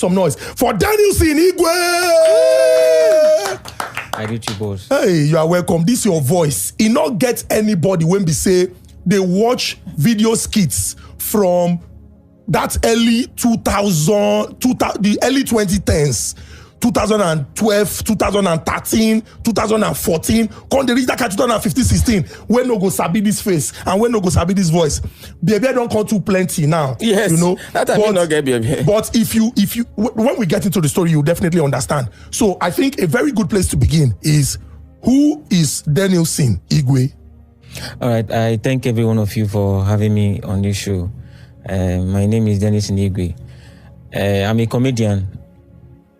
Some noise for Dennison Igwe. I do you, boss. Hey, you are welcome. This is your voice. It not get anybody when we say they watch video skits from that early 2000 the early 2010s. 2012, 2013, 2014, come they reach that kind 2015, 16. When no go sabi this face and when no go sabi this voice, baby don't come too plenty now. Yes, you know. That I may not get baby. But if you when we get into the story, you definitely understand. So I think a very good place to begin is who is Dennison Igwe? All right, I thank every one of you for having me on this show. My name is Dennison Igwe. I'm a comedian.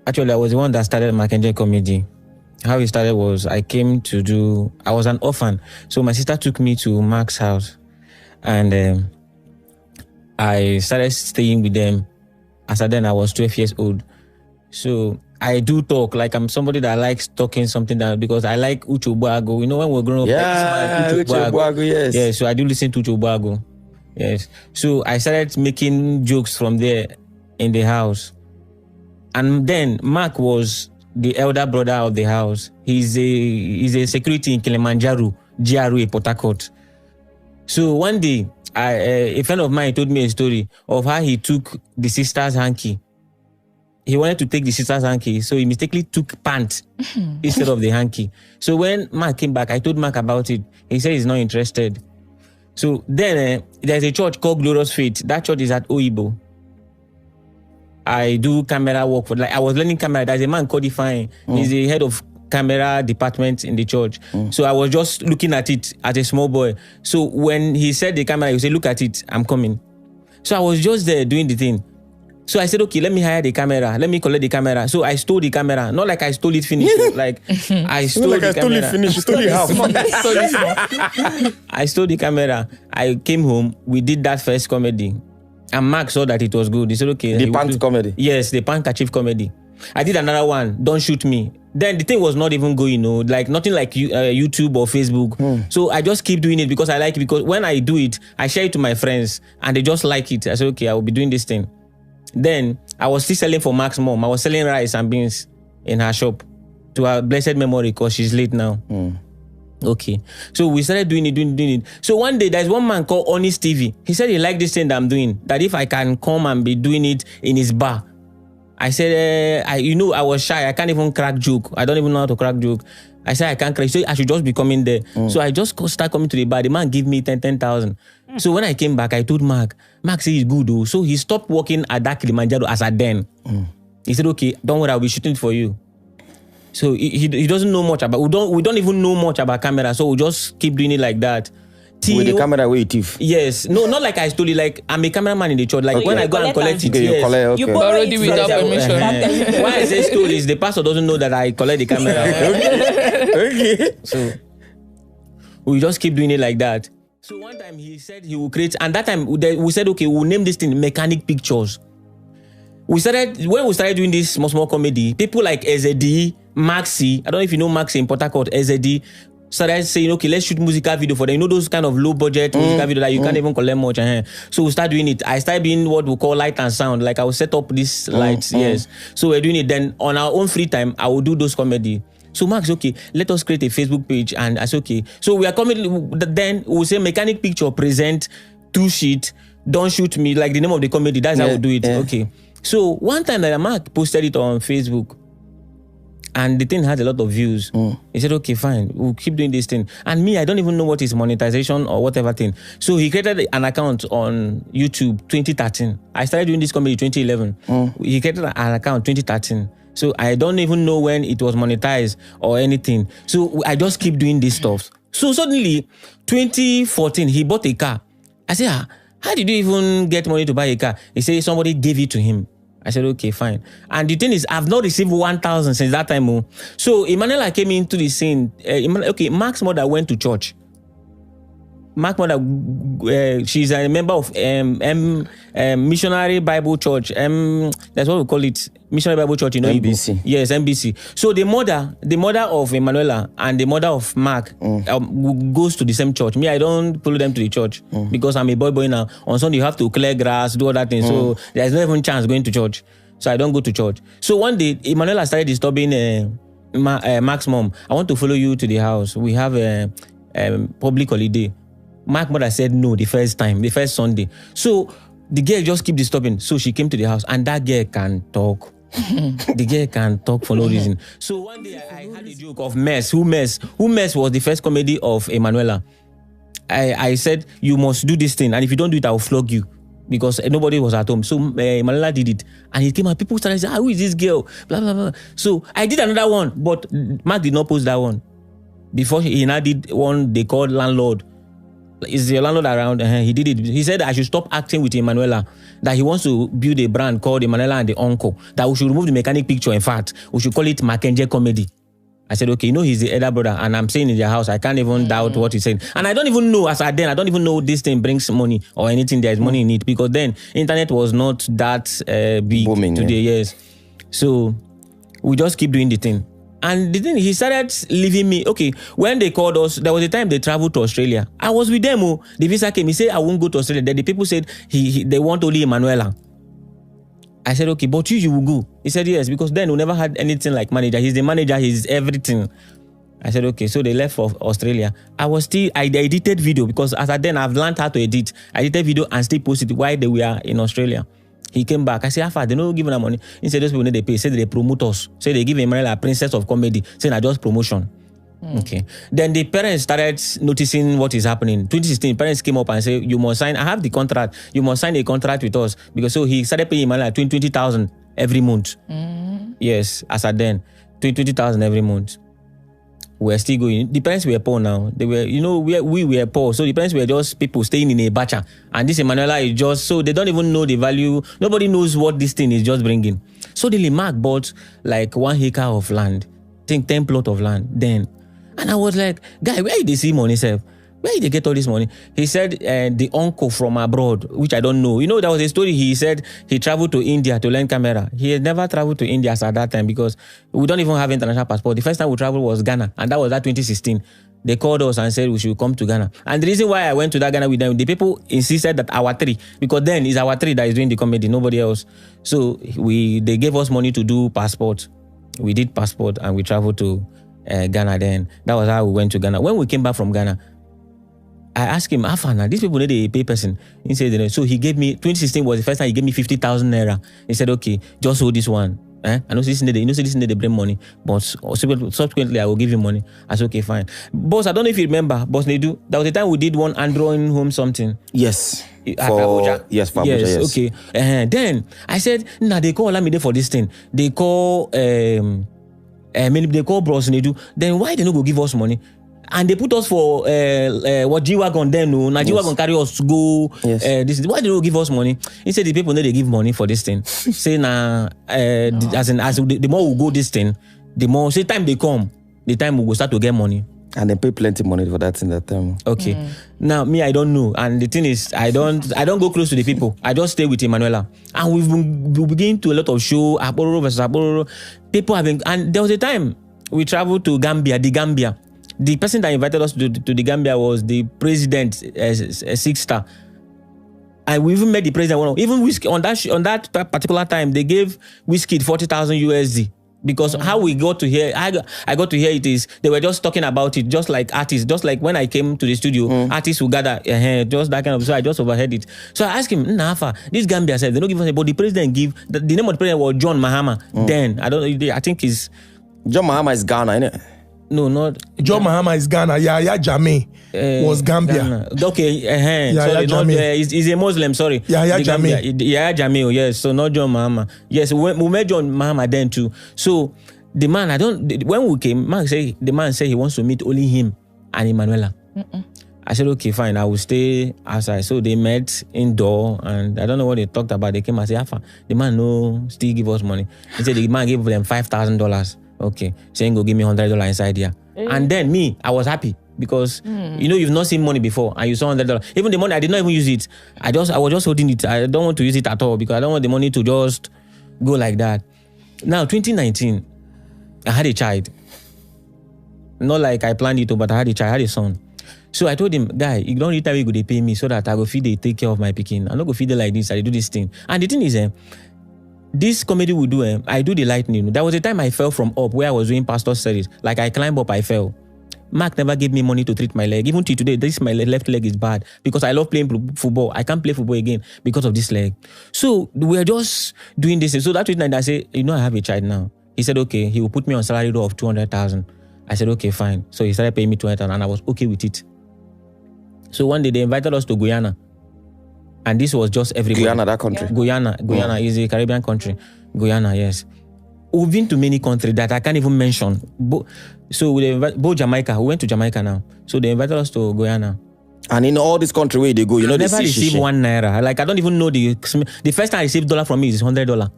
Actually, I was the one that started Mackenzie Comedy. How it started was I was an orphan. So my sister took me to Mark's house and I started staying with them. As then I was 12 years old. So I do talk, like I'm somebody that likes talking something that, because I like Uche Ogbuagu. You know, when we're growing up, yeah, Uche Ogbuagu, yes. Yeah, so I do listen to Uche Ogbuagu. Yes. So I started making jokes from there in the house. And then Mark was the elder brother of the house. He's a security in Kilimanjaro, GRA, Port Harcourt. So one day, a friend of mine told me a story of how he took the sister's hanky. He wanted to take the sister's hanky, so he mistakenly took pants instead of the hanky. So when Mark came back, I told Mark about it. He said he's not interested. So then there's a church called Glorious Faith. That church is at Oyibo. I do camera work for, like I was learning camera. There's a man codifying. He's the head of camera department in the church. So I was just looking at it as a small boy. So when he said the camera, he said, "Look at it, I'm coming." So I was just there doing the thing. So I said, "Okay, let me hire the camera. Let me collect the camera." So I stole the camera. Not like I stole it finished. Like I stole the camera. Stole it finished. Stole it half. I stole the camera. I came home. We did that first comedy. And Mark saw that it was good. He said, "Okay." The pants comedy. Yes, the handkerchief comedy. I did another one, Don't Shoot Me. Then the thing was not even going, like nothing like YouTube or Facebook. So I just keep doing it because I like it. Because when I do it, I share it to my friends and they just like it. I said, "Okay, I will be doing this thing." Then I was still selling for Mark's mom. I was selling rice and beans in her shop to her blessed memory because she's late now. Okay. So we started doing it. So one day there's one man called Honest TV. He said he liked this thing that I'm doing. That if I can come and be doing it in his bar. I said, I was shy. I can't even crack joke. I don't even know how to crack joke. I said I can't crack. So I should just be coming there. So I just start coming to the bar. The man gave me 10,000. So when I came back, I told Mark said he's good though. So he stopped working at that Kilimanjaro as a den. He said, "Okay, don't worry, I'll be shooting it for you." So he doesn't know much about, we don't even know much about camera, so we'll just keep doing it like that. With the camera where it is. Yes. No, not like I stole it, like I'm a cameraman in the church. Like So when I go and collect it, You collect, okay. You borrow Already it without from permission. them. Why I say stole is the pastor doesn't know that I collect the camera. Okay. So we just keep doing it like that. So one time he said he will create, and that time we said, "Okay, we'll name this thing Mechanic Pictures." When we started doing this small comedy, people like Ezedi, Maxi, I don't know if you know Maxi in Port Harcourt, Ezedi, started saying, "Okay, let's shoot musical video for them." You know those kind of low budget musical video that you can't even collect much. So we start doing it. I started doing what we call light and sound. Like I will set up these lights, yes. So we're doing it. Then on our own free time, I will do those comedy. So Mark said, "Okay, let us create a Facebook page." And I said, "Okay." So we are coming, then we'll say Mechanic Picture present 2 sheet, Don't Shoot Me, like the name of the comedy. That's how we do it. Yeah. Okay. So one time that Mark posted it on Facebook and the thing had a lot of views. He said, "Okay, fine, we'll keep doing this thing." And me, I don't even know what is monetization or whatever thing. So he created an account on YouTube 2013. I started doing this comedy 2011. He created an account 2013. So I don't even know when it was monetized or anything. So I just keep doing this stuff. So suddenly, 2014, he bought a car. I said, "How did you even get money to buy a car?" He said somebody gave it to him. I said, "Okay, fine." And the thing is, I've not received 1,000 since that time. So Emanuela came into the scene. Mark's mother went to church. Mark's mother, she's a member of Missionary Bible Church. That's what we call it, Missionary Bible Church. You know, MBC. Yes, MBC. So the mother of Emanuela and the mother of Mark goes to the same church. Me, I don't follow them to the church because I'm a boy now. On Sunday, you have to clear grass, do all that thing. So there's no even chance going to church. so I don't go to church. So one day, Emanuela started disturbing Mark's mom. I want to follow you to the house. We have a public holiday. Mark's mother said no the first Sunday. So the girl just keep disturbing. So she came to the house, and that girl can talk. The girl can talk for no reason. So one day I had a joke of Mess. Who Mess was the first comedy of Emanuela. I said, you must do this thing, and if you don't do it, I will flog you, because nobody was at home. So Emanuela did it, and he came and people started saying, who is this girl? Blah, blah, blah. So I did another one, but Mark did not post that one. Before he now did one they called Landlord. Is your landlord around? He did it. He said I should stop acting with Emanuela, that he wants to build a brand called Emanuela and the Uncle, that we should remove the mechanic picture. In fact, we should call it Mackenzie Comedy. I said, okay, he's the elder brother, and I'm staying in their house. I can't even doubt what he's saying. And I don't even know, I don't even know this thing brings money or anything. There's money in it, because then internet was not that big booming today, yes. So we just keep doing the thing. And the thing, he started leaving me. Okay, when they called us, there was a time they traveled to Australia. I was with them. The visa came. He said, I won't go to Australia. Then the people said they want only Emanuela. I said, okay, but you will go. He said, yes, because then we never had anything like manager. He's the manager, he's everything. I said, okay, so they left for Australia. I edited video, because as then I've learned how to edit. I edited video and still posted it while they were in Australia. He came back. I said, how far? They don't give them money. He said, those people need to pay. Say they promote us. Say they give Emanuela a princess of comedy. Say I just promotion. Okay. Then the parents started noticing what is happening. 2016, parents came up and said, you must sign. I have the contract. You must sign a contract with us. Because so he started paying Emanuela 20,000 every month. Yes, as at then. 20,000 every month. We're still going. The parents were poor now. They were, we were poor. So the parents were just people staying in a bacha. And this Emanuela is just, so they don't even know the value. Nobody knows what this thing is just bringing. So the Mark bought like 1 acre of land. I think 10 plot of land then. And I was like, guy, where did they see money, sir? Where did they get all this money? He said the uncle from abroad, which I don't know. There was a story. He said he traveled to India to learn camera. He had never traveled to India at that time, because we don't even have international passport. The first time we traveled was Ghana, and that was that 2016. They called us and said we should come to Ghana. And the reason why I went to that Ghana with them, the people insisted that our three, because then it's our three that is doing the comedy, nobody else. So they gave us money to do passport. We did passport and we traveled to Ghana then. That was how we went to Ghana. When we came back from Ghana, I asked him, Afana, these people need a pay person. He said, so he gave me, 2016 was the first time he gave me 50,000 naira. He said, okay, just hold this one. I know this need they bring money, but subsequently I will give you money. I said, okay, fine. Boss, I don't know if you remember, Boss Nedu, there was a time we did one Android home something. Yes. For Abuja. Yes, for Abuja, yes. Okay. Then I said, they call Olamide for this thing. They call Bros Nedu. Then why they not go give us money? And they put us for what G-Wagon then. Now G-Wagon carry us to go. Yes. Why they don't give us money? He said the people need they give money for this thing. Say the more we go this thing, the more time they come, the time we will start to get money. And they pay plenty money for that in that time. Okay. Now me, I don't know. And the thing is, I don't go close to the people. I just stay with Emanuela. And we've been to a lot of show, Abororo versus Abororo. People have been, and there was a time we traveled to Gambia, the Gambia. The person that invited us to the Gambia was the president, a 6-star. And we even met the president. Even Whiskey, on that particular time, they gave Whiskey 40,000 USD. Because how we got to hear, I got to hear it is, they were just talking about it, just like artists, just like when I came to the studio, artists will gather, just that kind of, so I just overheard it. So I asked him, Nafa, this Gambia said, they don't give us, but the president give, the name of the president was John Mahama. Then, I think he's... John Mahama is Ghana, innit? No, not John Mahama is Ghana. Yahya Jammeh was Gambia. Ghana. Okay, sorry, not, he's a Muslim. Sorry, Yahya Jammeh. Yahya Jammeh. Yes, so not John Mahama. Yes, we met John Mahama then too. So the man, when we came, the man said he wants to meet only him and Emanuela. I said, okay, fine, I will stay outside. So they met indoor, and I don't know what they talked about. They came and said, Afa, the man still give us money. He said the man gave them $5,000. Okay, saying go give me $100 inside here. And then me, I was happy because you've not seen money before and you saw $100. Even the money, I did not even use it. I was just holding it. I don't want to use it at all because I don't want the money to just go like that. Now, 2019, I had a child. Not like I planned it, but I had a child. I had a son. So I told him, guy, you don't need time you go they pay me so that I go feed they take care of my pikin. I'm not go feed it like this. I do this thing. And the thing is, this comedy we do, I do the lightning. There was a time I fell from up where I was doing pastor studies. Like I climbed up, I fell. Mark never gave me money to treat my leg. Even till today, my left leg is bad because I love playing football. I can't play football again because of this leg. So we're just doing this. So that night I said, I have a child now. He said, okay, he will put me on salary of 200,000. I said, okay, fine. So he started paying me 200,000 and I was okay with it. So one day they invited us to Guyana. And this was just everybody. Guyana, that country. Guyana is a Caribbean country. Guyana, yes. We've been to many countries that I can't even mention. So both Jamaica, we went to Jamaica now. So they invited us to Guyana. And in all this country where they go, I never received 1 naira. Like I don't even know the first time I received dollar from me is $100.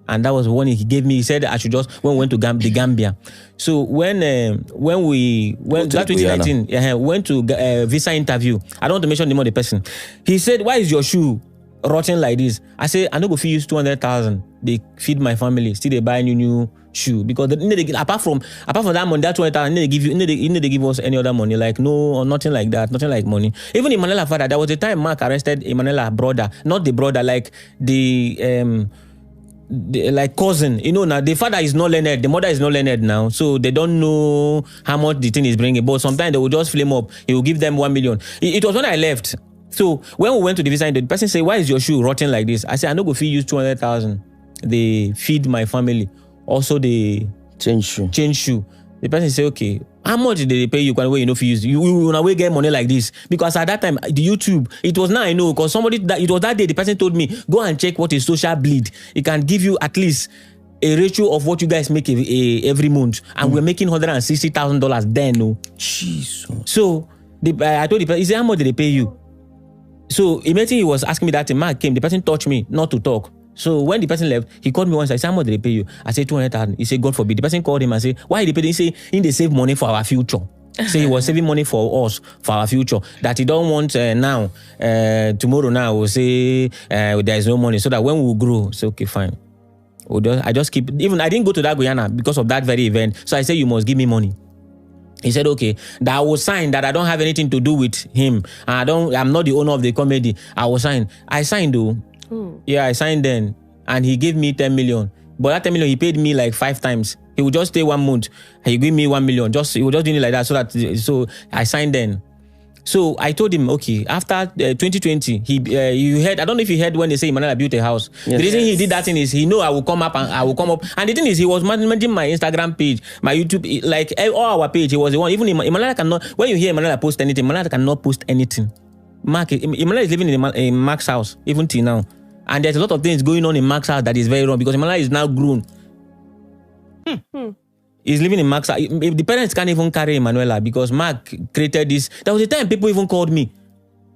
And that was one he gave me. He said I should just when we went to the Gambia. So when we went that 2019, went to visa interview. I don't want to mention the name of the person. He said, "Why is your shoe rotten like this?" I said, "I don't go use 200,000. They feed my family. Still they buy new shoe because apart from that money, that 200,000, they give us any other money like no or nothing like that, nothing like money. Even Emmanuel father, there was a time Mark arrested Emmanuel brother, not the brother, like the like cousin, now the father is not learned, the mother is not learned now, so they don't know how much the thing is bringing, but sometimes they will just flame up. He will give them 1 million. It was when I left. So when we went to the visa, the person said, "Why is your shoe rotten like this?" I said, "I no go fit use 200,000. They feed my family. Also they change shoe. The person said, "Okay, how much did they pay you when you know for use? You will get money like this?" Because at that time, the YouTube, it was now I know because it was that day the person told me, "Go and check what is social bleed. It can give you at least a ratio of what you guys make every month." And we're making $160,000 then. No, Jesus. So I told the person, he said, "How much did they pay you?" So immediately he was asking me that. Mark came, the person touched me not to talk. So when the person left, he called me once. I said, "How much did they pay you?" I said, 200,000. He said, "God forbid." The person called him and said, "Why did they pay?" He said, they save money for our future. So he was saving money for us, for our future. That he don't want now, tomorrow now, we'll say there is no money. So that when we grow, say, okay, fine. I just keep, even I didn't go to that Guyana because of that very event. So I said, "You must give me money." He said, "Okay, that I will sign that I don't have anything to do with him. I'm not the owner of the comedy. I will sign." I signed though. Yeah, I signed then. And he gave me 10 million. But that 10 million, he paid me like 5 times. He would just stay 1 month. He gave me 1 million. He would just do it like that. So I signed then. So I told him, okay, after 2020, you heard, I don't know if you heard when they say Emmanuel built a house. Yes. The reason he did that thing is he know I will come up. And the thing is, he was managing my Instagram page, my YouTube, like all our page. He was the one. Even Emmanuel cannot, when you hear Emmanuel post anything, Emmanuel cannot post anything. Emmanuel is living in Mark's house, even till now. And there's a lot of things going on in Mark's house that is very wrong because Emmanuel is now grown. He's living in Mark's house. The parents can't even carry Emmanuela because Mark created this. There was a time people even called me.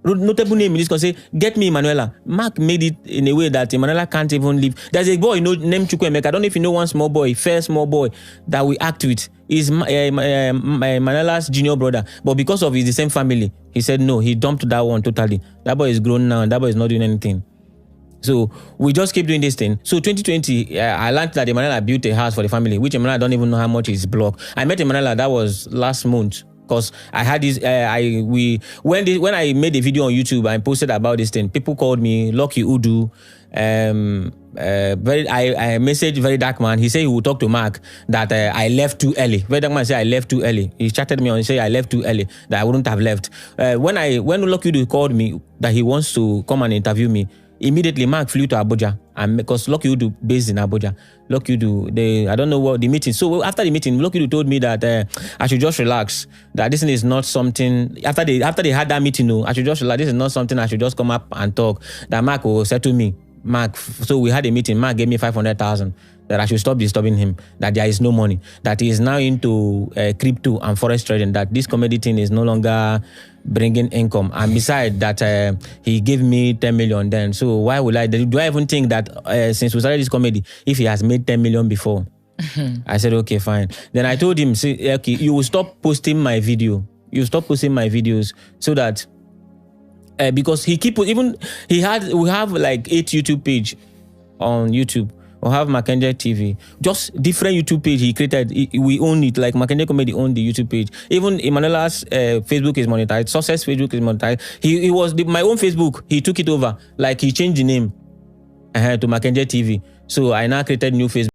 Notable name in this can say, "Get me Emmanuela." Mark made it in a way that Emmanuela can't even live. There's a boy named Chukwemeka. I don't know if you know one small boy that we act with. He's Emmanuela's junior brother. But because of he's the same family, he said no, he dumped that one totally. That boy is grown now and that boy is not doing anything. So we just keep doing this thing. So 2020, I learned that Emmanuela built a house for the family, which Emmanuela don't even know how much is blocked. I met Emmanuela, that was last month, because I had this. When I made a video on YouTube, I posted about this thing. People called me Lucky Udu. I messaged Very Dark Man. He said he would talk to Mark that I left too early. Very Dark Man said I left too early. He chatted me on and said I left too early, that I wouldn't have left. When Lucky Udu called me that he wants to come and interview me, immediately Mark flew to Abuja, and because Lucky Udu based in Abuja. Lucky Udu, I don't know what the meeting. So after the meeting, Lucky Udu told me that I should just relax. That this is not something. After they had that meeting, I should just relax. This is not something I should just come up and talk. That Mark will say to me, Mark. So we had a meeting. Mark gave me 500,000. That I should stop disturbing him. That there is no money. That he is now into crypto and forex trading. That this comedy thing is no longer bringing income. And besides that, he gave me 10 million then. So why would I? Do I even think that since we started this comedy, if he has made 10 million before? I said, okay, fine. Then I told him, say, okay, you will stop posting my video. You stop posting my videos so that because we have like 8 YouTube page on YouTube. We have Mackenzie TV, just different YouTube page he created. We own it, like Mackenzie Comedy owned the YouTube page. Even Emmanuela's Facebook is monetized. Success Facebook is monetized. My own Facebook. He took it over, like he changed the name to Mackenzie TV. So I now created new Facebook